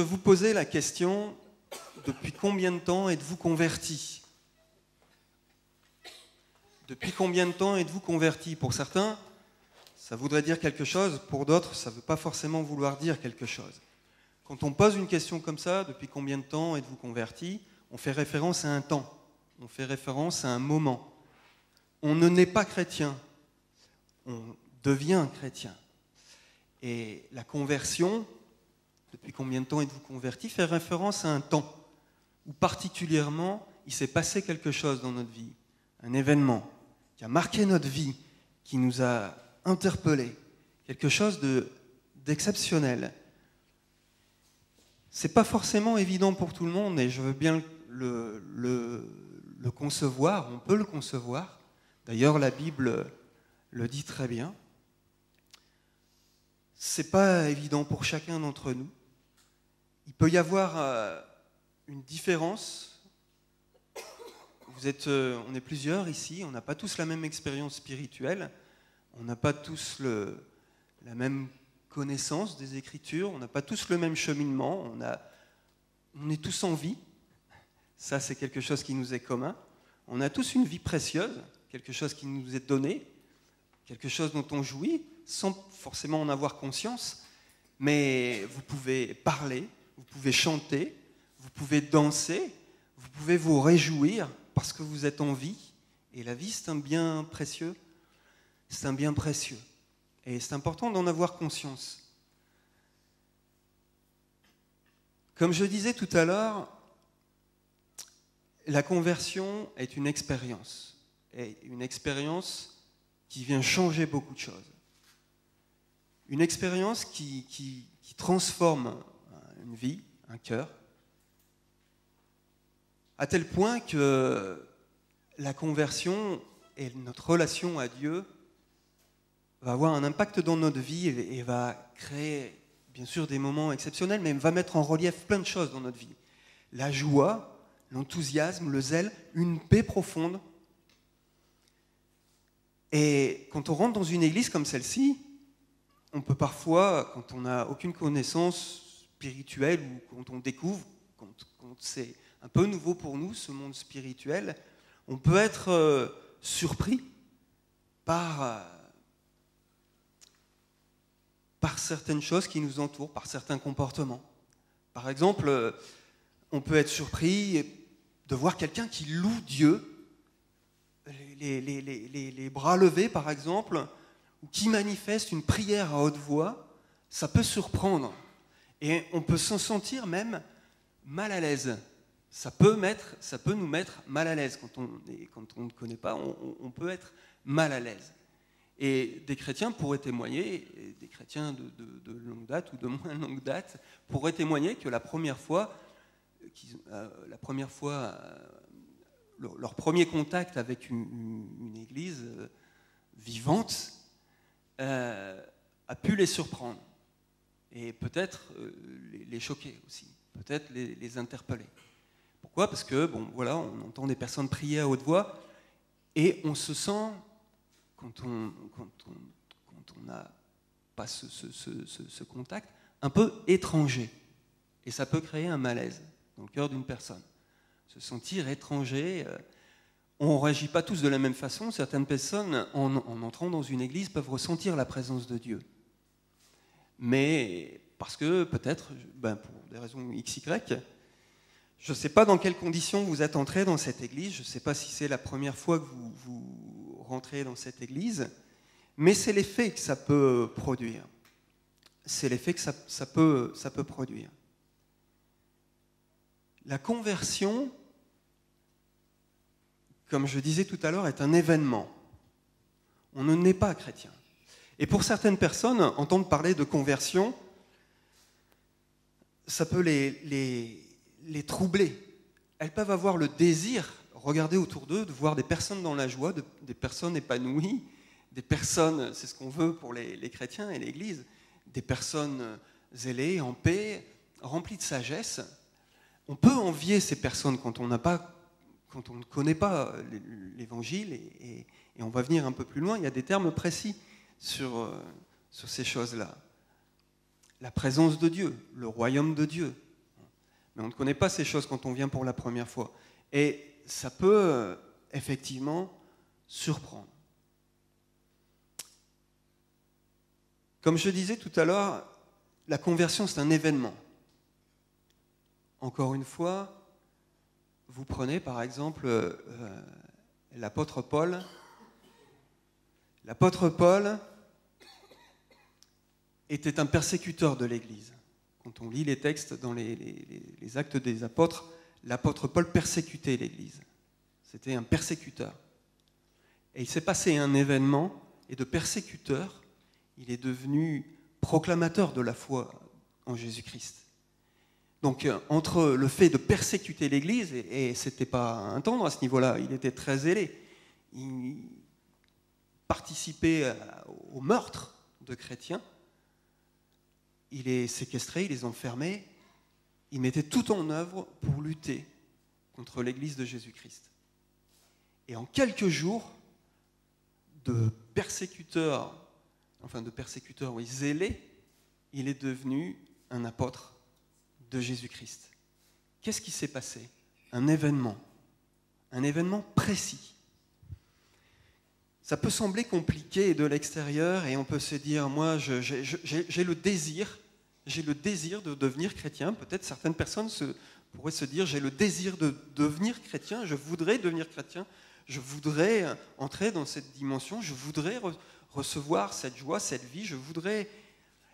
vous posais la question, depuis combien de temps êtes-vous converti? Depuis combien de temps êtes-vous converti? Pour certains, ça voudrait dire quelque chose, pour d'autres, ça ne veut pas forcément vouloir dire quelque chose. Quand on pose une question comme ça, depuis combien de temps êtes-vous converti, on fait référence à un temps, on fait référence à un moment. On ne naît pas chrétien, on devient chrétien. Et la conversion, depuis combien de temps êtes-vous converti, fait référence à un temps où particulièrement il s'est passé quelque chose dans notre vie, un événement qui a marqué notre vie, qui nous a interpellés, quelque chose d'exceptionnel. C'est pas forcément évident pour tout le monde et je veux bien le concevoir, on peut le concevoir. D'ailleurs, la Bible le dit très bien. C'est pas évident pour chacun d'entre nous. Il peut y avoir une différence. On est plusieurs ici, on n'a pas tous la même expérience spirituelle, on n'a pas tous la même connaissance des Écritures, on n'a pas tous le même cheminement, on est tous en vie, ça c'est quelque chose qui nous est commun, on a tous une vie précieuse, quelque chose qui nous est donné, quelque chose dont on jouit, sans forcément en avoir conscience, mais vous pouvez parler, vous pouvez chanter, vous pouvez danser, vous pouvez vous réjouir parce que vous êtes en vie, et la vie c'est un bien précieux, c'est un bien précieux. Et c'est important d'en avoir conscience. Comme je disais tout à l'heure, la conversion est une expérience. Et une expérience qui vient changer beaucoup de choses. Une expérience qui transforme une vie, un cœur, à tel point que la conversion et notre relation à Dieu va avoir un impact dans notre vie et va créer, bien sûr, des moments exceptionnels, mais va mettre en relief plein de choses dans notre vie. La joie, l'enthousiasme, le zèle, une paix profonde. Et quand on rentre dans une église comme celle-ci, on peut parfois, quand on n'a aucune connaissance spirituelle ou quand on découvre, quand c'est un peu nouveau pour nous, ce monde spirituel, on peut être surpris par certaines choses qui nous entourent, par certains comportements. Par exemple, on peut être surpris de voir quelqu'un qui loue Dieu, les bras levés par exemple, ou qui manifeste une prière à haute voix. Ça peut surprendre. Et on peut s'en sentir même mal à l'aise. Ça peut nous mettre mal à l'aise. Quand on ne connaît pas, on peut être mal à l'aise. Et des chrétiens pourraient témoigner, et des chrétiens de longue date ou de moins longue date, pourraient témoigner que leur premier contact avec une église vivante a pu les surprendre. Et peut-être les choquer aussi, peut-être les interpeller. Pourquoi? Parce que, on entend des personnes prier à haute voix, et on se sent, quand on n'a pas ce contact, un peu étranger. Et ça peut créer un malaise dans le cœur d'une personne. Se sentir étranger, on ne réagit pas tous de la même façon. Certaines personnes, en entrant dans une église, peuvent ressentir la présence de Dieu. Mais parce que peut-être, pour des raisons XY, je ne sais pas dans quelles conditions vous êtes entré dans cette église, je ne sais pas si c'est la première fois que vous rentrez dans cette église, mais c'est l'effet que ça peut produire. C'est l'effet que ça peut produire. La conversion, comme je disais tout à l'heure, est un événement. On ne naît pas chrétien. Et pour certaines personnes, entendre parler de conversion, ça peut les troubler. Elles peuvent avoir le désir, regarder autour d'eux, de voir des personnes dans la joie, des personnes épanouies, des personnes, c'est ce qu'on veut pour les chrétiens et l'Église, des personnes zélées, en paix, remplies de sagesse. On peut envier ces personnes quand on ne connaît pas l'Évangile, et on va venir un peu plus loin, il y a des termes précis sur ces choses-là. La présence de Dieu, le royaume de Dieu, Mais on ne connaît pas ces choses quand on vient pour la première fois. Et ça peut effectivement surprendre. Comme je disais tout à l'heure, la conversion, c'est un événement. Encore une fois, vous prenez par exemple l'apôtre Paul. L'apôtre Paul était un persécuteur de l'Église. Quand on lit les textes dans les actes des apôtres, l'apôtre Paul persécutait l'Église. C'était un persécuteur. Et il s'est passé un événement, et de persécuteur, il est devenu proclamateur de la foi en Jésus-Christ. Donc, entre le fait de persécuter l'Église, et ce n'était pas un tendre à ce niveau-là, il était très zélé. Il participait au meurtre de chrétiens. Il les séquestrait, il les enfermait. Il mettait tout en œuvre pour lutter contre l'Église de Jésus-Christ. Et en quelques jours, de persécuteur, oui, zélé, il est devenu un apôtre de Jésus-Christ. Qu'est-ce qui s'est passé? Un événement précis. Ça peut sembler compliqué de l'extérieur et on peut se dire, moi, j'ai le désir de devenir chrétien. Peut-être certaines personnes pourraient se dire, j'ai le désir de devenir chrétien, je voudrais devenir chrétien, je voudrais entrer dans cette dimension, je voudrais recevoir cette joie, cette vie, je voudrais...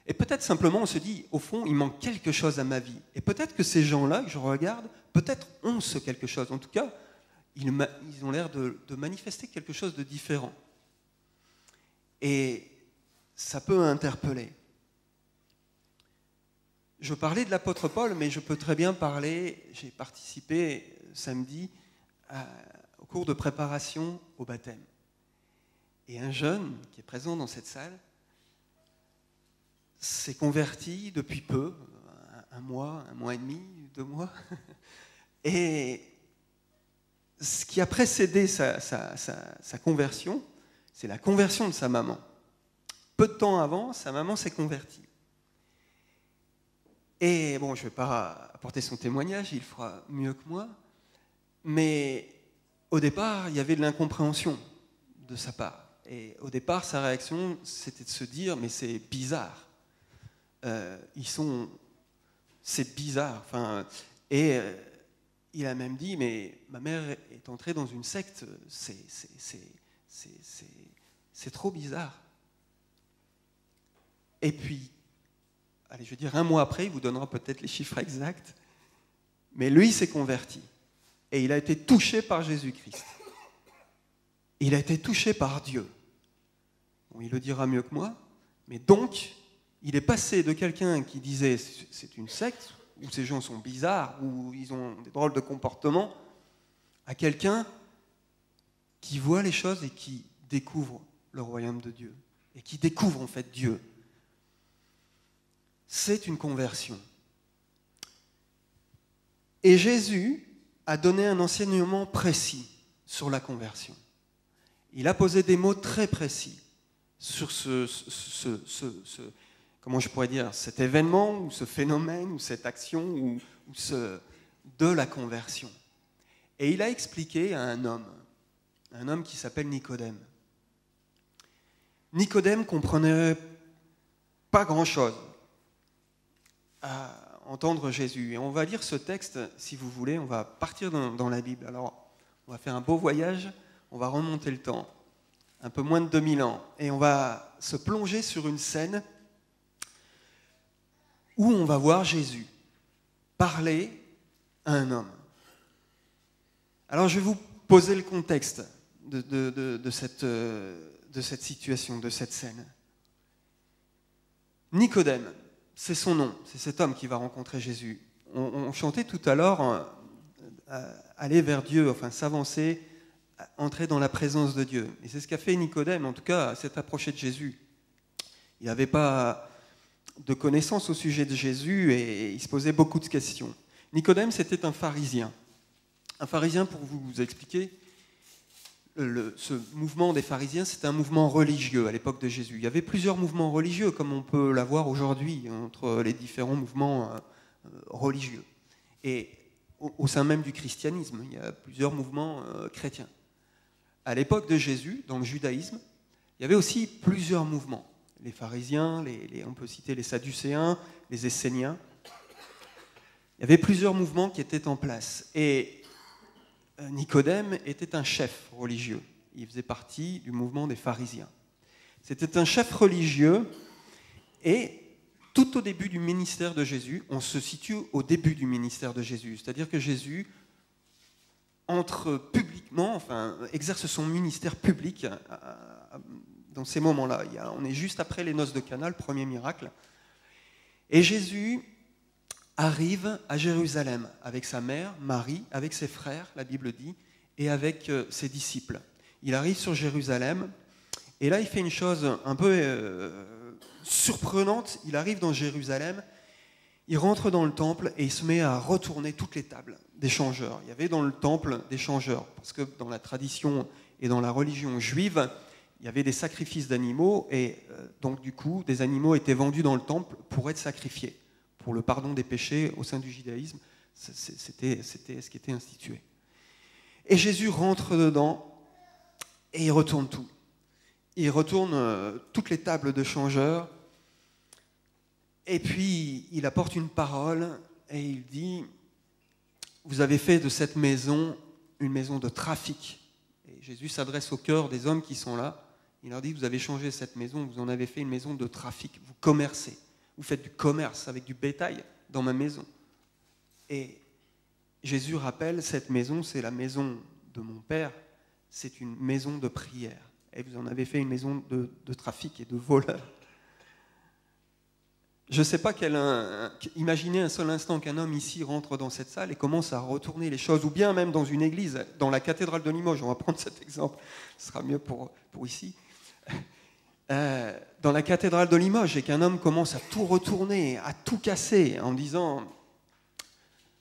Et peut-être simplement on se dit, au fond, il manque quelque chose à ma vie. Et peut-être que ces gens-là que je regarde, peut-être ont ce quelque chose. En tout cas, ils ont l'air de manifester quelque chose de différent. Et ça peut interpeller. Je parlais de l'apôtre Paul, mais je peux très bien parler, j'ai participé samedi au cours de préparation au baptême. Et un jeune qui est présent dans cette salle s'est converti depuis peu, un mois et demi, 2 mois. Et ce qui a précédé sa conversion, c'est la conversion de sa maman. Peu de temps avant, sa maman s'est convertie. Et bon, je ne vais pas apporter son témoignage, il fera mieux que moi, mais au départ, il y avait de l'incompréhension de sa part. Et au départ, sa réaction, c'était de se dire, mais c'est bizarre. C'est bizarre. Enfin, et il a même dit, mais ma mère est entrée dans une secte, c'est trop bizarre. Et puis, allez, je veux dire, 1 mois après, il vous donnera peut-être les chiffres exacts, mais lui, il s'est converti. Et il a été touché par Jésus-Christ. Il a été touché par Dieu. Bon, il le dira mieux que moi, mais donc, il est passé de quelqu'un qui disait c'est une secte, où ces gens sont bizarres, où ils ont des drôles de comportements, à quelqu'un qui voit les choses et qui découvre le royaume de Dieu, et qui découvre en fait Dieu. C'est une conversion. Et Jésus a donné un enseignement précis sur la conversion. Il a posé des mots très précis sur comment je pourrais dire, cet événement, ou ce phénomène, ou cette action, ou de la conversion. Et il a expliqué à un homme qui s'appelle Nicodème. Nicodème comprenait pas grand-chose à entendre Jésus. Et on va lire ce texte, si vous voulez, on va partir dans la Bible. Alors, on va faire un beau voyage, on va remonter le temps, un peu moins de 2000 ans, et on va se plonger sur une scène où on va voir Jésus parler à un homme. Alors, je vais vous poser le contexte de cette situation, de cette scène. Nicodème, c'est son nom, c'est cet homme qui va rencontrer Jésus. On chantait tout à l'heure aller vers Dieu, enfin s'avancer, entrer dans la présence de Dieu. Et c'est ce qu'a fait Nicodème, en tout cas, s'est approché de Jésus. Il n'avait pas de connaissances au sujet de Jésus et il se posait beaucoup de questions. Nicodème, c'était un pharisien. Un pharisien, pour vous expliquer, ce mouvement des pharisiens, c'était un mouvement religieux à l'époque de Jésus. Il y avait plusieurs mouvements religieux, comme on peut l'avoir aujourd'hui, entre les différents mouvements religieux. et au sein même du christianisme. Il y a plusieurs mouvements chrétiens. À l'époque de Jésus, dans le judaïsme, il y avait aussi plusieurs mouvements. Les pharisiens, on peut citer les sadducéens, les esséniens. Il y avait plusieurs mouvements qui étaient en place. Et Nicodème était un chef religieux. Il faisait partie du mouvement des pharisiens. C'était un chef religieux et tout au début du ministère de Jésus, on se situe au début du ministère de Jésus. C'est-à-dire que Jésus entre publiquement, enfin, exerce son ministère public dans ces moments-là. On est juste après les noces de Cana, le premier miracle. Et Jésus arrive à Jérusalem avec sa mère, Marie, avec ses frères, la Bible dit, et avec ses disciples. Il arrive sur Jérusalem, et là il fait une chose un peu surprenante. Il arrive dans Jérusalem, il rentre dans le temple et il se met à retourner toutes les tables des changeurs. Il y avait dans le temple des changeurs, parce que dans la tradition et dans la religion juive, il y avait des sacrifices d'animaux, et donc du coup, des animaux étaient vendus dans le temple pour être sacrifiés, pour le pardon des péchés au sein du judaïsme. C'était ce qui était institué. Et Jésus rentre dedans et il retourne tout. Il retourne toutes les tables de changeurs, et puis il apporte une parole et il dit: vous avez fait de cette maison une maison de trafic. Et Jésus s'adresse au cœur des hommes qui sont là. Il leur dit: vous avez changé cette maison, vous en avez fait une maison de trafic. Vous commercez, vous faites du commerce avec du bétail dans ma maison. Et Jésus rappelle: cette maison, c'est la maison de mon Père, c'est une maison de prière. Et vous en avez fait une maison de trafic et de voleurs. Je ne sais pas imaginez un seul instant qu'un homme ici rentre dans cette salle et commence à retourner les choses, ou bien même dans une église, dans la cathédrale de Limoges, on va prendre cet exemple, ce sera mieux pour ici. Dans la cathédrale de Limoges, et qu'un homme commence à tout retourner, à tout casser, en disant: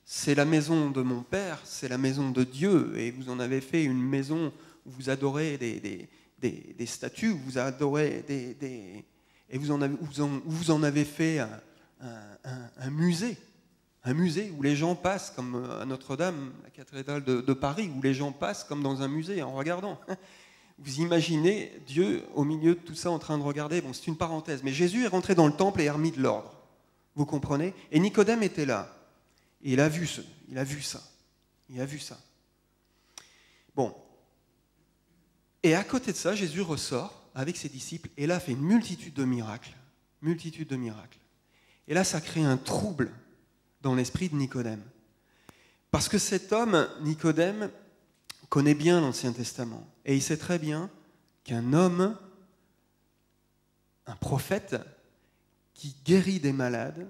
c'est la maison de mon Père, c'est la maison de Dieu, et vous en avez fait une maison où vous adorez des statues, où vous adorez et vous en avez fait un musée où les gens passent, comme à Notre-Dame, la cathédrale de Paris, où les gens passent comme dans un musée en regardant. Vous imaginez Dieu au milieu de tout ça en train de regarder. Bon, c'est une parenthèse, mais Jésus est rentré dans le temple et a remis de l'ordre. Vous comprenez? Et Nicodème était là. Et il a vu ça. Bon. Et à côté de ça, Jésus ressort avec ses disciples, et là fait une multitude de miracles. Et là, ça crée un trouble dans l'esprit de Nicodème. Parce que cet homme, Nicodème, connaît bien l'Ancien Testament. Et il sait très bien qu'un homme, un prophète, qui guérit des malades,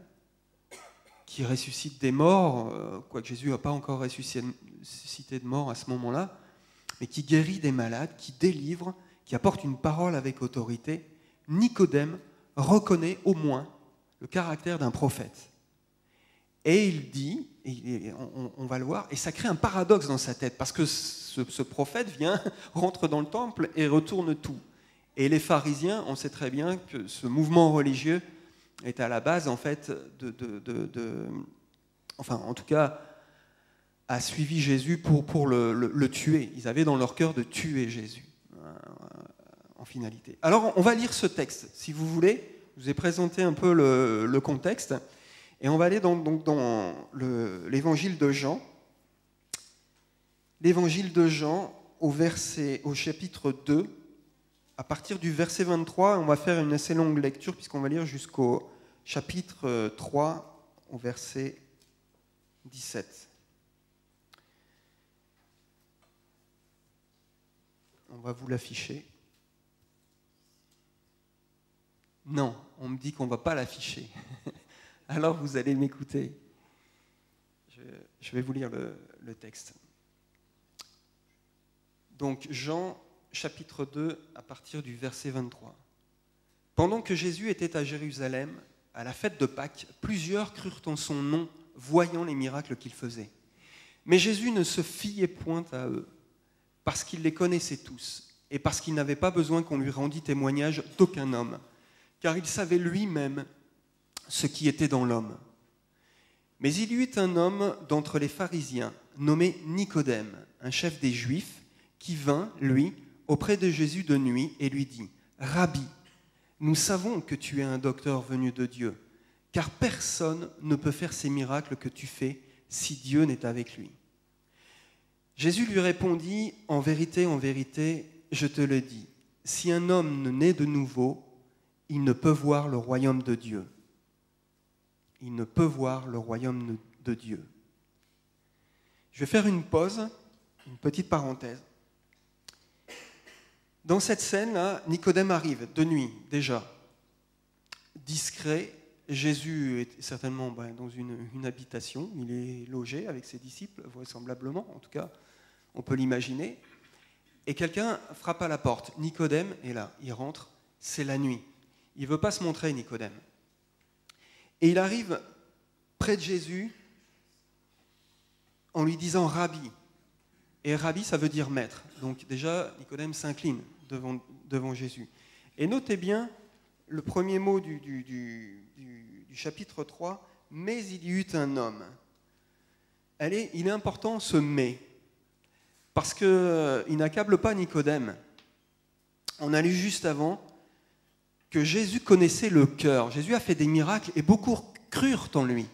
qui ressuscite des morts, quoique Jésus n'a pas encore ressuscité de morts à ce moment-là, mais qui guérit des malades, qui délivre, qui apporte une parole avec autorité, Nicodème reconnaît au moins le caractère d'un prophète. Et il dit, et on va le voir, et ça crée un paradoxe dans sa tête, parce que ce prophète rentre dans le temple et retourne tout. Et les pharisiens, on sait très bien que ce mouvement religieux est à la base, en fait, enfin, en tout cas, a suivi Jésus pour le tuer. Ils avaient dans leur cœur de tuer Jésus, en finalité. Alors, on va lire ce texte, si vous voulez. Je vous ai présenté un peu le contexte. Et on va aller dans l'évangile de Jean. L'évangile de Jean, au chapitre 2, à partir du verset 23, on va faire une assez longue lecture, puisqu'on va lire jusqu'au chapitre 3, au verset 17. On va vous l'afficher. Non, on me dit qu'on ne va pas l'afficher. Alors vous allez m'écouter. Je vais vous lire le texte. Donc Jean, chapitre 2, à partir du verset 23. Pendant que Jésus était à Jérusalem, à la fête de Pâques, plusieurs crurent en son nom, voyant les miracles qu'il faisait. Mais Jésus ne se fiait point à eux, parce qu'il les connaissait tous, et parce qu'il n'avait pas besoin qu'on lui rendît témoignage d'aucun homme, car il savait lui-même ce qui était dans l'homme. Mais il y eut un homme d'entre les pharisiens, nommé Nicodème, un chef des Juifs, qui vint, lui, auprès de Jésus de nuit et lui dit, « Rabbi, nous savons que tu es un docteur venu de Dieu, car personne ne peut faire ces miracles que tu fais si Dieu n'est avec lui. » Jésus lui répondit, « en vérité, je te le dis, si un homme ne naît de nouveau, il ne peut voir le royaume de Dieu. » Il ne peut voir le royaume de Dieu. Je vais faire une pause, une petite parenthèse. Dans cette scène-là, Nicodème arrive de nuit, déjà. Discret, Jésus est certainement dans une habitation, il est logé avec ses disciples, vraisemblablement, en tout cas, on peut l'imaginer. Et quelqu'un frappe à la porte. Nicodème est là, il rentre, c'est la nuit. Il ne veut pas se montrer, Nicodème. Et il arrive près de Jésus en lui disant « Rabbi ». Et « Rabbi », ça veut dire « maître ». Donc déjà, Nicodème s'incline devant Jésus. Et notez bien le premier mot du chapitre 3, « Mais il y eut un homme ». Il est important ce « mais », parce qu'il n'accable pas Nicodème. On a lu juste avant que Jésus connaissait le cœur. Jésus a fait des miracles et beaucoup crurent en lui.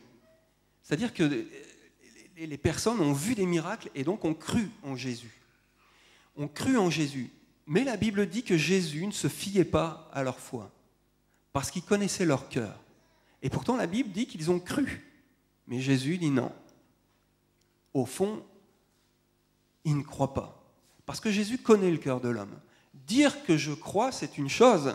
C'est-à-dire que les personnes ont vu des miracles et donc ont cru en Jésus. Ont cru en Jésus. Mais la Bible dit que Jésus ne se fiait pas à leur foi, parce qu'il connaissait leur cœur. Et pourtant la Bible dit qu'ils ont cru. Mais Jésus dit non. Au fond, il ne croit pas. Parce que Jésus connaît le cœur de l'homme. Dire que je crois, c'est une chose.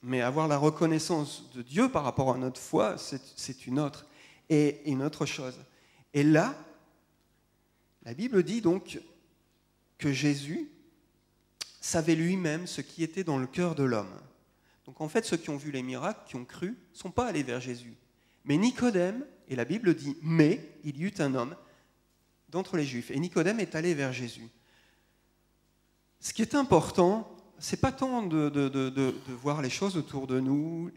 Mais avoir la reconnaissance de Dieu par rapport à notre foi, c'est une autre chose. Et là, la Bible dit donc que Jésus savait lui-même ce qui était dans le cœur de l'homme. Donc en fait, ceux qui ont vu les miracles, qui ont cru, ne sont pas allés vers Jésus. Mais Nicodème, et la Bible dit « mais il y eut un homme d'entre les Juifs ». Et Nicodème est allé vers Jésus. Ce qui est important, c'est pas tant de voir les choses autour de nous,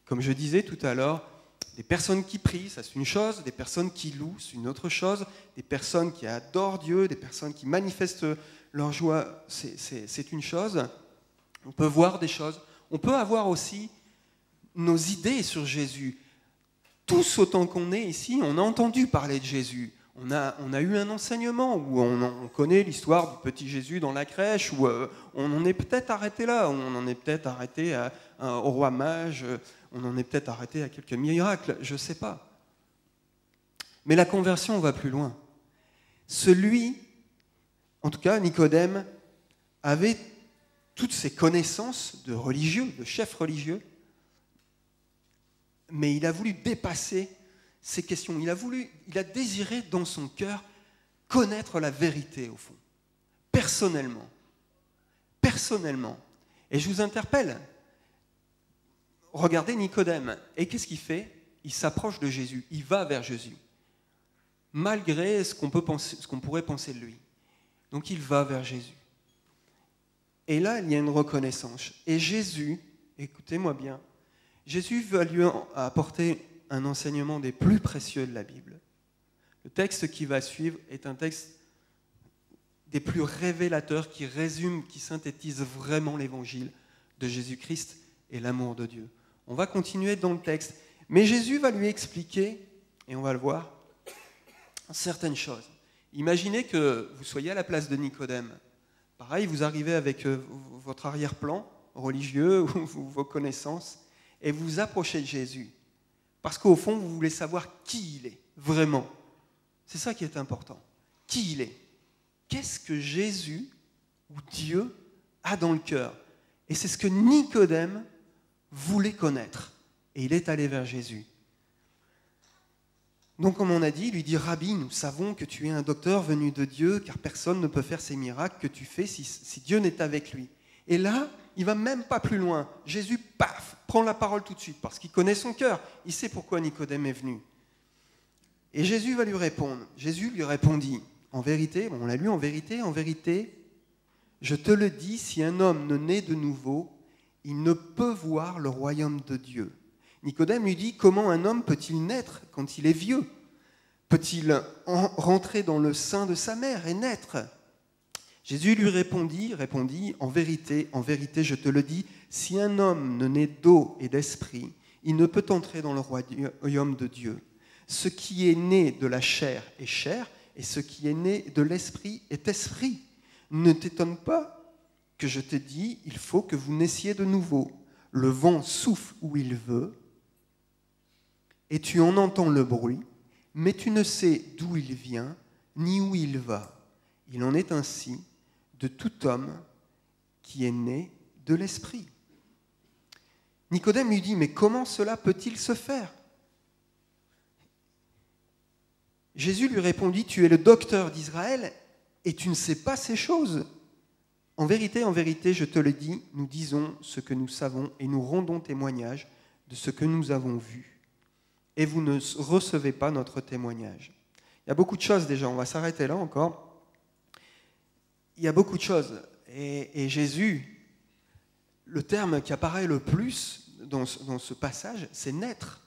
comme je disais tout à l'heure, des personnes qui prient, ça c'est une chose, des personnes qui louent, c'est une autre chose, des personnes qui adorent Dieu, des personnes qui manifestent leur joie, c'est une chose. On peut voir des choses, on peut avoir aussi nos idées sur Jésus. Tous autant qu'on est ici, on a entendu parler de Jésus. On a eu un enseignement où on connaît l'histoire du petit Jésus dans la crèche, où on en est peut-être arrêté là, on en est peut-être arrêté au roi mage, on en est peut-être arrêté à quelques miracles, je ne sais pas. Mais la conversion va plus loin. En tout cas Nicodème, avait toutes ses connaissances de religieux, de chef religieux, mais il a voulu dépasser ces questions. Il a désiré dans son cœur connaître la vérité au fond, personnellement. Personnellement. Et je vous interpelle. Regardez Nicodème. Et qu'est-ce qu'il fait? Il s'approche de Jésus. Il va vers Jésus. Malgré ce qu'on pourrait penser de lui. Donc il va vers Jésus. Et là, il y a une reconnaissance. Et Jésus, écoutez-moi bien, Jésus va lui apporter un enseignement des plus précieux de la Bible. Le texte qui va suivre est un texte des plus révélateurs, qui résume, qui synthétise vraiment l'évangile de Jésus-Christ et l'amour de Dieu. On va continuer dans le texte, mais Jésus va lui expliquer, et on va le voir, certaines choses. Imaginez que vous soyez à la place de Nicodème. Pareil, vous arrivez avec votre arrière-plan religieux ou vos connaissances, et vous vous approchez de Jésus. Parce qu'au fond, vous voulez savoir qui il est, vraiment. C'est ça qui est important. Qui il est. Qu'est-ce que Jésus ou Dieu a dans le cœur? Et c'est ce que Nicodème voulait connaître. Et il est allé vers Jésus. Donc, comme on a dit, il lui dit « Rabbi, nous savons que tu es un docteur venu de Dieu, car personne ne peut faire ces miracles que tu fais si Dieu n'est avec lui. » Et là, il ne va même pas plus loin. Jésus, paf, prend la parole tout de suite, parce qu'il connaît son cœur. Il sait pourquoi Nicodème est venu. Et Jésus va lui répondre. Jésus lui répondit, en vérité, on l'a lu, en vérité, je te le dis, si un homme ne naît de nouveau, il ne peut voir le royaume de Dieu. Nicodème lui dit, comment un homme peut-il naître quand il est vieux? Peut-il rentrer dans le sein de sa mère et naître? Jésus lui répondit, en vérité, je te le dis, si un homme ne naît d'eau et d'esprit, il ne peut entrer dans le royaume de Dieu. Ce qui est né de la chair est chair, et ce qui est né de l'esprit est esprit. Ne t'étonne pas que je te dis, il faut que vous naissiez de nouveau. Le vent souffle où il veut, et tu en entends le bruit, mais tu ne sais d'où il vient, ni où il va. Il en est ainsi de tout homme qui est né de l'esprit. Nicodème lui dit, mais comment cela peut-il se faire? Jésus lui répondit, tu es le docteur d'Israël et tu ne sais pas ces choses. En vérité, je te le dis, nous disons ce que nous savons et nous rendons témoignage de ce que nous avons vu. Et vous ne recevez pas notre témoignage. Il y a beaucoup de choses déjà, on va s'arrêter là encore. Il y a beaucoup de choses. Et Jésus, le terme qui apparaît le plus dans ce passage, c'est naître.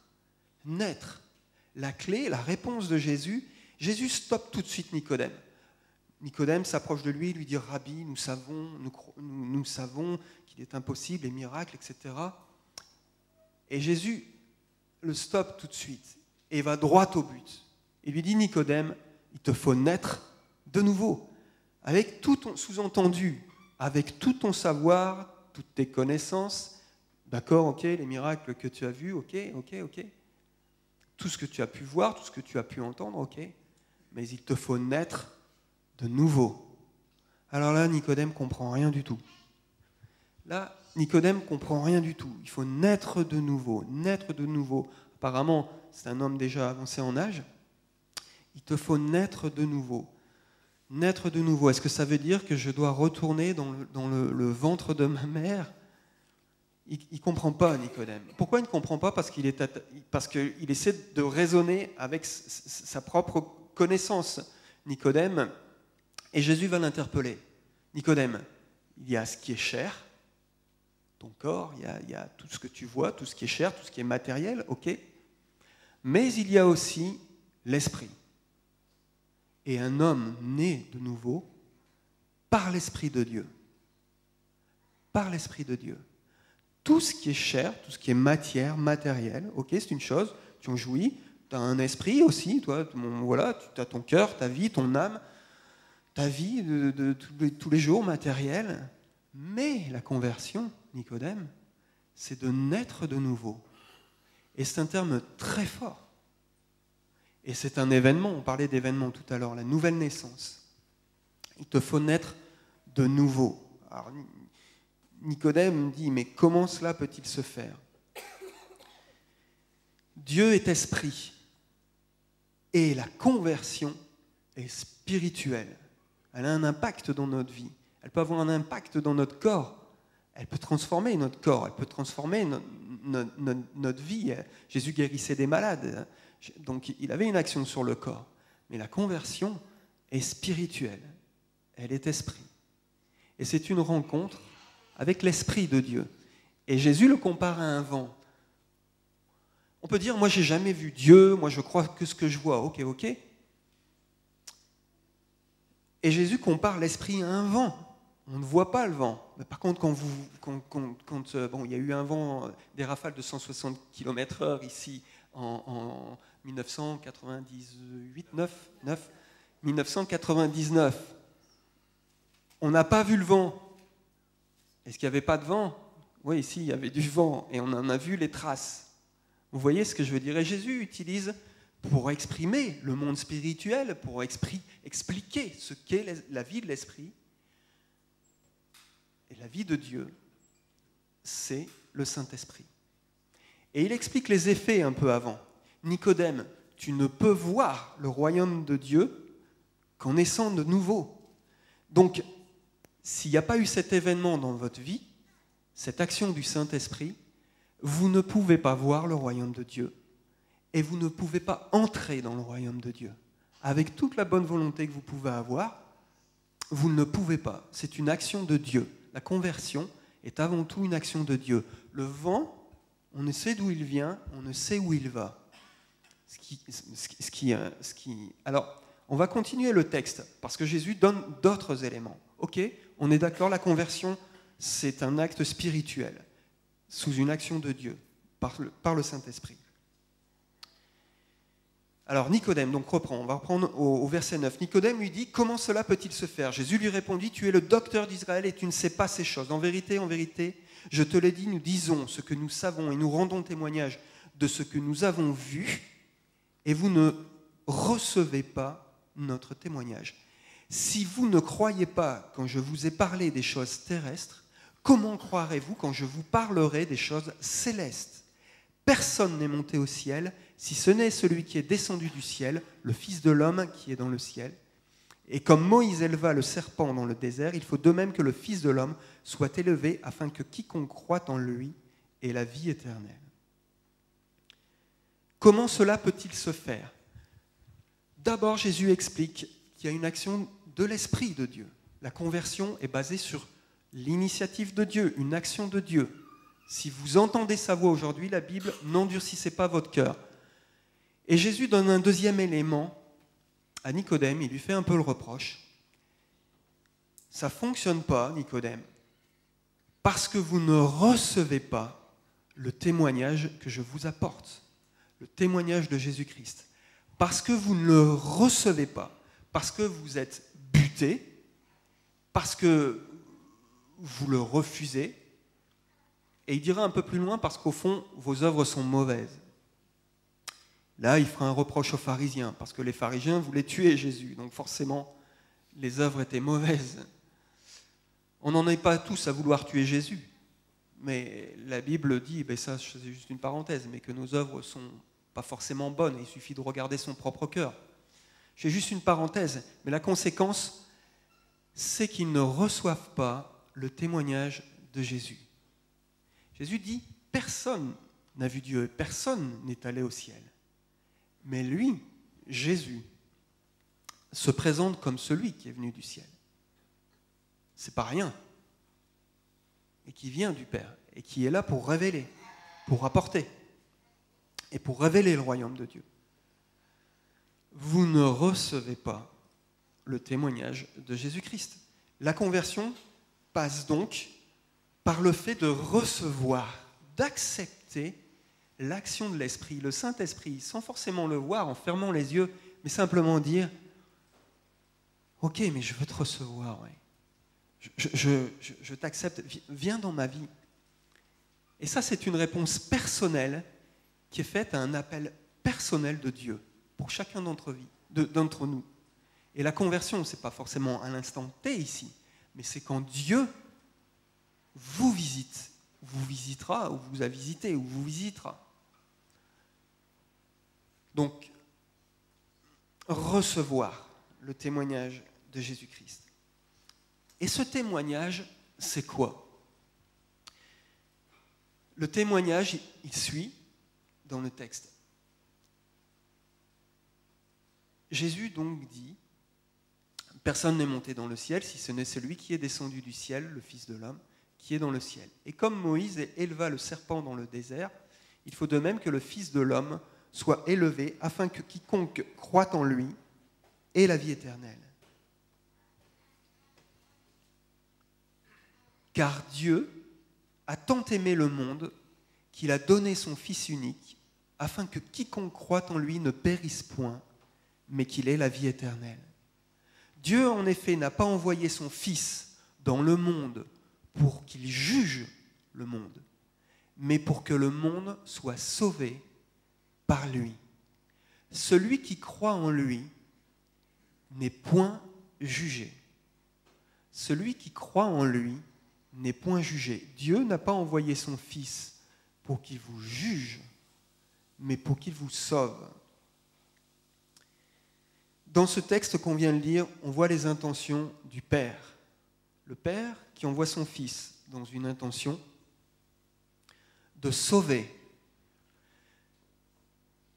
Naître. La clé, la réponse de Jésus, Jésus stoppe tout de suite Nicodème. Nicodème s'approche de lui, lui dit « Rabbi, nous savons qu'il est impossible, les miracles, etc. » Et Jésus le stoppe tout de suite et va droit au but. Il lui dit « Nicodème, il te faut naître de nouveau. » Avec tout ton sous-entendu, avec tout ton savoir, toutes tes connaissances, d'accord, ok, les miracles que tu as vus, ok. Tout ce que tu as pu voir, tout ce que tu as pu entendre, ok. Mais il te faut naître de nouveau. Alors là, Nicodème comprend rien du tout. Il faut naître de nouveau, Apparemment, c'est un homme déjà avancé en âge. Il te faut naître de nouveau. Naître de nouveau, est-ce que ça veut dire que je dois retourner dans le ventre de ma mère? Il ne comprend pas, Nicodème. Pourquoi il ne comprend pas? Parce qu'il essaie de raisonner avec sa propre connaissance, Nicodème, et Jésus va l'interpeller. Nicodème, il y a ce qui est chair, ton corps, il y a tout ce que tu vois, tout ce qui est chair, tout ce qui est matériel, ok, mais il y a aussi l'esprit. Et un homme né de nouveau par l'Esprit de Dieu. Par l'Esprit de Dieu. Tout ce qui est chair, tout ce qui est matière, matériel, ok, c'est une chose, tu en jouis, tu as un esprit aussi, toi, voilà, tu as ton cœur, ta vie, ton âme, ta vie de tous les jours, matérielle. Mais la conversion, Nicodème, c'est de naître de nouveau. Et c'est un terme très fort. Et c'est un événement, on parlait d'événement tout à l'heure, la nouvelle naissance. Il te faut naître de nouveau. Alors, Nicodème dit, mais comment cela peut-il se faire? Dieu est esprit et la conversion est spirituelle. Elle a un impact dans notre vie. Elle peut avoir un impact dans notre corps. Elle peut transformer notre corps, elle peut transformer notre vie. Jésus guérissait des malades. Donc il avait une action sur le corps. Mais la conversion est spirituelle. Elle est esprit. Et c'est une rencontre avec l'Esprit de Dieu. Et Jésus le compare à un vent. On peut dire, moi j'ai jamais vu Dieu, moi je crois que ce que je vois, ok. Et Jésus compare l'Esprit à un vent. On ne voit pas le vent. Mais par contre, quand il y a eu un vent, des rafales de 160 km/h ici en 1999, on n'a pas vu le vent. Est-ce qu'il n'y avait pas de vent? Oui, ici, il y avait du vent et on en a vu les traces. Vous voyez ce que je veux dire? Et Jésus utilise, pour exprimer le monde spirituel, pour expliquer ce qu'est la vie de l'esprit, et la vie de Dieu, c'est le Saint-Esprit. Et il explique les effets un peu avant. Nicodème, tu ne peux voir le royaume de Dieu qu'en naissant de nouveau. Donc, s'il n'y a pas eu cet événement dans votre vie, cette action du Saint-Esprit, vous ne pouvez pas voir le royaume de Dieu et vous ne pouvez pas entrer dans le royaume de Dieu. Avec toute la bonne volonté que vous pouvez avoir, vous ne pouvez pas. C'est une action de Dieu. La conversion est avant tout une action de Dieu. Le vent, on ne sait d'où il vient, on ne sait où il va. Alors, on va continuer le texte, parce que Jésus donne d'autres éléments. Ok, on est d'accord, la conversion, c'est un acte spirituel, sous une action de Dieu, par le Saint-Esprit. Alors Nicodème, donc on va reprendre au verset 9. Nicodème lui dit, comment cela peut-il se faire? Jésus lui répondit, tu es le docteur d'Israël et tu ne sais pas ces choses. En vérité, je te l'ai dit, nous disons ce que nous savons et nous rendons témoignage de ce que nous avons vu et vous ne recevez pas notre témoignage. Si vous ne croyez pas quand je vous ai parlé des choses terrestres, comment croirez-vous quand je vous parlerai des choses célestes? Personne n'est monté au ciel, si ce n'est celui qui est descendu du ciel, le Fils de l'homme qui est dans le ciel. Et comme Moïse éleva le serpent dans le désert, il faut de même que le Fils de l'homme soit élevé, afin que quiconque croit en lui ait la vie éternelle. Comment cela peut-il se faire? D'abord, Jésus explique qu'il y a une action de l'Esprit de Dieu. La conversion est basée sur l'initiative de Dieu, une action de Dieu. Si vous entendez sa voix aujourd'hui, la Bible, n'endurcissez pas votre cœur. Et Jésus donne un deuxième élément à Nicodème, il lui fait un peu le reproche. Ça ne fonctionne pas, Nicodème, parce que vous ne recevez pas le témoignage que je vous apporte, le témoignage de Jésus-Christ. Parce que vous ne le recevez pas, parce que vous êtes buté, parce que vous le refusez, et il dira un peu plus loin, parce qu'au fond, vos œuvres sont mauvaises. Là, il fera un reproche aux pharisiens, parce que les pharisiens voulaient tuer Jésus, donc forcément, les œuvres étaient mauvaises. On n'en est pas tous à vouloir tuer Jésus, mais la Bible dit, ben ça c'est juste une parenthèse, mais que nos œuvres ne sont pas forcément bonnes, il suffit de regarder son propre cœur. C'est juste une parenthèse, mais la conséquence, c'est qu'ils ne reçoivent pas le témoignage de Jésus. Jésus dit, personne n'a vu Dieu, personne n'est allé au ciel. Mais lui, Jésus, se présente comme celui qui est venu du ciel. C'est pas rien. Et qui vient du Père, et qui est là pour révéler, pour apporter, et pour révéler le royaume de Dieu. Vous ne recevez pas le témoignage de Jésus-Christ. La conversion passe donc par le fait de recevoir, d'accepter l'action de l'Esprit, le Saint-Esprit, sans forcément le voir, en fermant les yeux, mais simplement dire « Ok, mais je veux te recevoir, ouais. Je t'accepte, viens dans ma vie. » Et ça, c'est une réponse personnelle qui est faite à un appel personnel de Dieu pour chacun d'entre nous. Et la conversion, ce n'est pas forcément à l'instant T ici, mais c'est quand Dieu vous visite, vous visitera, ou vous a visité, ou vous visitera. Donc, recevoir le témoignage de Jésus-Christ. Et ce témoignage, c'est quoi? Le témoignage, il suit dans le texte. Jésus donc dit, personne n'est monté dans le ciel si ce n'est celui qui est descendu du ciel, le Fils de l'homme, qui est dans le ciel. Et comme Moïse éleva le serpent dans le désert, il faut de même que le Fils de l'homme soit élevé, afin que quiconque croit en lui ait la vie éternelle. Car Dieu a tant aimé le monde qu'il a donné son Fils unique, afin que quiconque croit en lui ne périsse point, mais qu'il ait la vie éternelle. Dieu, en effet, n'a pas envoyé son Fils dans le monde pour qu'il juge le monde, mais pour que le monde soit sauvé par lui. Celui qui croit en lui n'est point jugé. Celui qui croit en lui n'est point jugé. Dieu n'a pas envoyé son Fils pour qu'il vous juge, mais pour qu'il vous sauve. Dans ce texte qu'on vient de lire, on voit les intentions du Père. Le Père qui envoie son Fils dans une intention de sauver.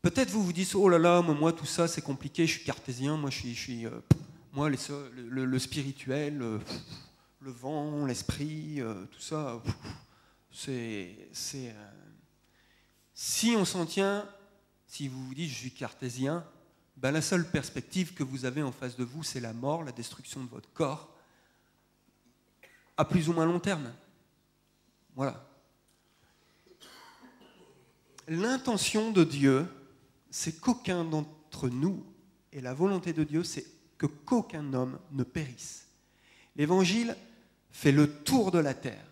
Peut-être vous vous dites, oh là là, moi tout ça c'est compliqué, je suis cartésien, moi le spirituel, le vent, l'esprit, tout ça, Si on s'en tient, si vous vous dites je suis cartésien, ben la seule perspective que vous avez en face de vous, c'est la mort, la destruction de votre corps, à plus ou moins long terme. Voilà. L'intention de Dieu, c'est qu'aucun d'entre nous, et la volonté de Dieu, c'est que qu'aucun homme ne périsse. L'Évangile fait le tour de la terre.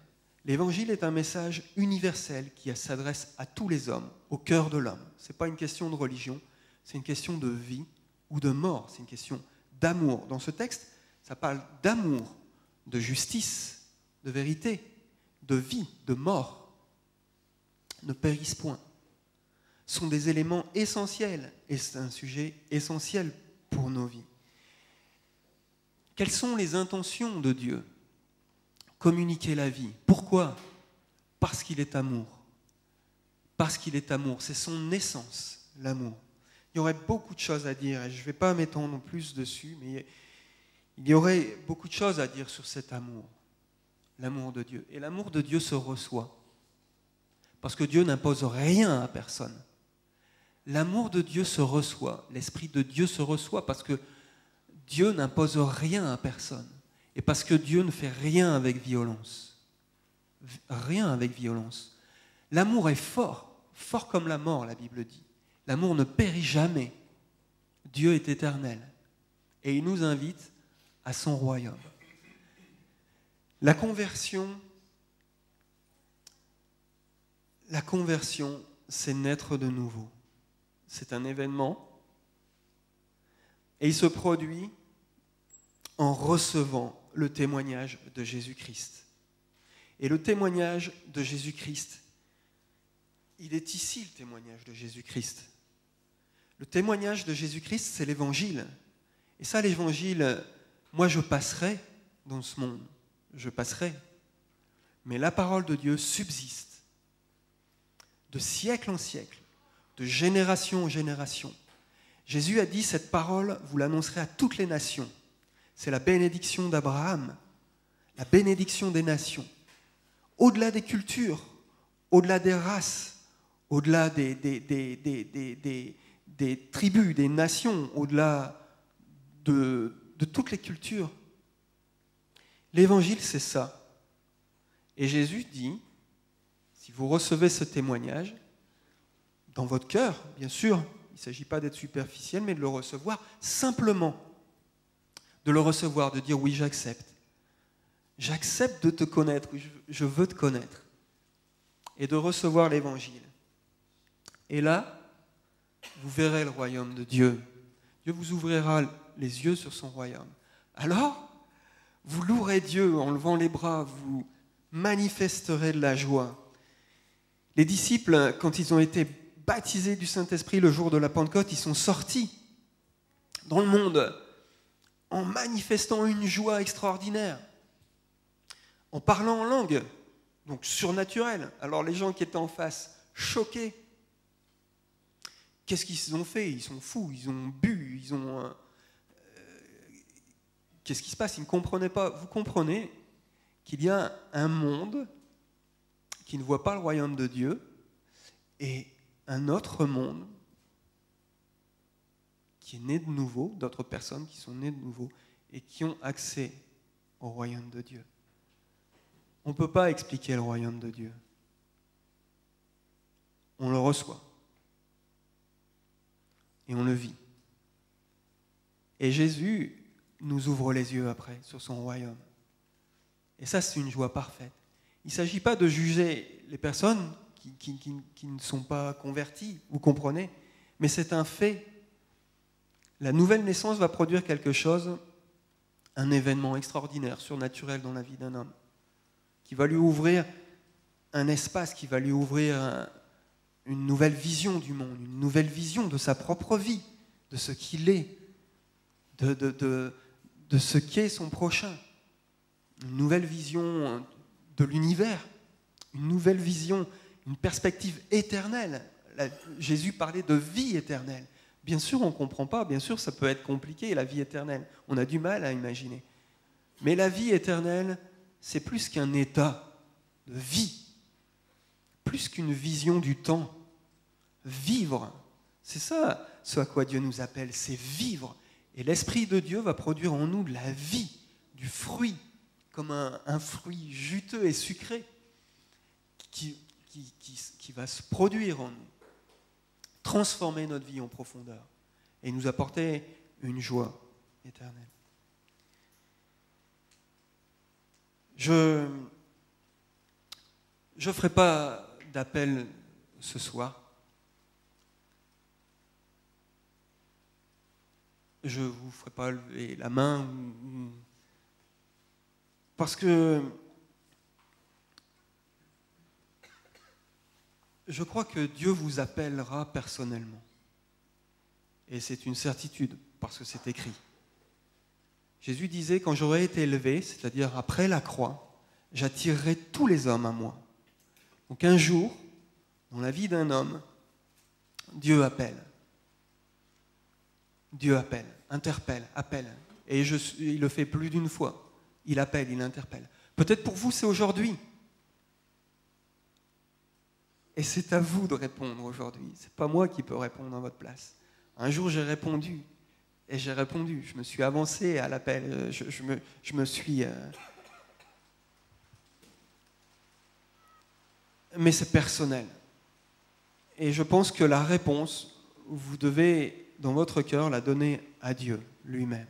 L'Évangile est un message universel qui s'adresse à tous les hommes, au cœur de l'homme. Ce n'est pas une question de religion, c'est une question de vie ou de mort, c'est une question d'amour. Dans ce texte, ça parle d'amour, de justice, de vérité, de vie, de mort. Ne périssent point. Sont des éléments essentiels et c'est un sujet essentiel pour nos vies. Quelles sont les intentions de Dieu ? Communiquer la vie. Pourquoi ? Parce qu'il est amour. Parce qu'il est amour. C'est son essence, l'amour. Il y aurait beaucoup de choses à dire et je ne vais pas m'étendre plus dessus, mais il y aurait beaucoup de choses à dire sur cet amour. L'amour de Dieu. Et l'amour de Dieu se reçoit. Parce que Dieu n'impose rien à personne. L'amour de Dieu se reçoit. L'Esprit de Dieu se reçoit parce que Dieu n'impose rien à personne. Et parce que Dieu ne fait rien avec violence. Rien avec violence. L'amour est fort, fort comme la mort, la Bible dit. L'amour ne périt jamais. Dieu est éternel. Et il nous invite à son royaume. La conversion, c'est naître de nouveau. C'est un événement. Et il se produit en recevant le témoignage de Jésus-Christ. Et le témoignage de Jésus-Christ, il est ici le témoignage de Jésus-Christ. Le témoignage de Jésus-Christ, c'est l'Évangile. Et ça, l'Évangile, moi je passerai dans ce monde. Je passerai. Mais la parole de Dieu subsiste. De siècle en siècle, de génération en génération. Jésus a dit, cette parole, vous l'annoncerez à toutes les nations. C'est la bénédiction d'Abraham, la bénédiction des nations. Au-delà des cultures, au-delà des races, au-delà des tribus, des nations, au-delà de toutes les cultures. L'évangile, c'est ça. Et Jésus dit, si vous recevez ce témoignage, dans votre cœur, bien sûr, il ne s'agit pas d'être superficiel, mais de le recevoir simplement. De le recevoir, de dire oui, j'accepte. J'accepte de te connaître, je veux te connaître. Et de recevoir l'évangile. Et là, vous verrez le royaume de Dieu. Dieu vous ouvrira les yeux sur son royaume. Alors, vous louerez Dieu en levant les bras, vous manifesterez de la joie. Les disciples, quand ils ont été baptisés du Saint-Esprit le jour de la Pentecôte, ils sont sortis dans le monde en manifestant une joie extraordinaire, en parlant en langue, donc surnaturelle. Alors les gens qui étaient en face, choqués. Qu'est-ce qu'ils ont fait ? Ils sont fous, ils ont bu, ils ont... Qu'est-ce qui se passe ? Ils ne comprenaient pas. Vous comprenez qu'il y a un monde qui ne voit pas le royaume de Dieu et un autre monde qui est né de nouveau, d'autres personnes qui sont nées de nouveau et qui ont accès au royaume de Dieu. On ne peut pas expliquer le royaume de Dieu. On le reçoit. Et on le vit. Et Jésus nous ouvre les yeux après sur son royaume. Et ça, c'est une joie parfaite. Il ne s'agit pas de juger les personnes qui ne sont pas converties, vous comprenez, mais c'est un fait. La nouvelle naissance va produire quelque chose, un événement extraordinaire, surnaturel dans la vie d'un homme, qui va lui ouvrir un espace, qui va lui ouvrir une nouvelle vision du monde, une nouvelle vision de sa propre vie, de ce qu'il est, de ce qu'est son prochain, une nouvelle vision de l'univers, une nouvelle vision, une perspective éternelle. Jésus parlait de vie éternelle. Bien sûr, on ne comprend pas, bien sûr, ça peut être compliqué, la vie éternelle. On a du mal à imaginer. Mais la vie éternelle, c'est plus qu'un état de vie, plus qu'une vision du temps. vivre. C'est ça ce à quoi Dieu nous appelle, c'est vivre. Et l'Esprit de Dieu va produire en nous de la vie, du fruit, comme un fruit juteux et sucré qui va se produire en nous, transformer notre vie en profondeur et nous apporter une joie éternelle. Je ne ferai pas d'appel ce soir. Je ne vous ferai pas lever la main parce que je crois que Dieu vous appellera personnellement. Et c'est une certitude parce que c'est écrit. Jésus disait, quand j'aurai été élevé, c'est-à-dire après la croix, j'attirerai tous les hommes à moi. Donc un jour, dans la vie d'un homme, Dieu appelle. Dieu appelle, interpelle, appelle. Et il le fait plus d'une fois. Il appelle, il interpelle. Peut-être pour vous, c'est aujourd'hui. Et c'est à vous de répondre aujourd'hui. Ce n'est pas moi qui peux répondre à votre place. Un jour, j'ai répondu. Et j'ai répondu. Je me suis avancé à l'appel. Je me suis... Mais c'est personnel. Et je pense que la réponse, vous devez, dans votre cœur, la donner à Dieu lui-même.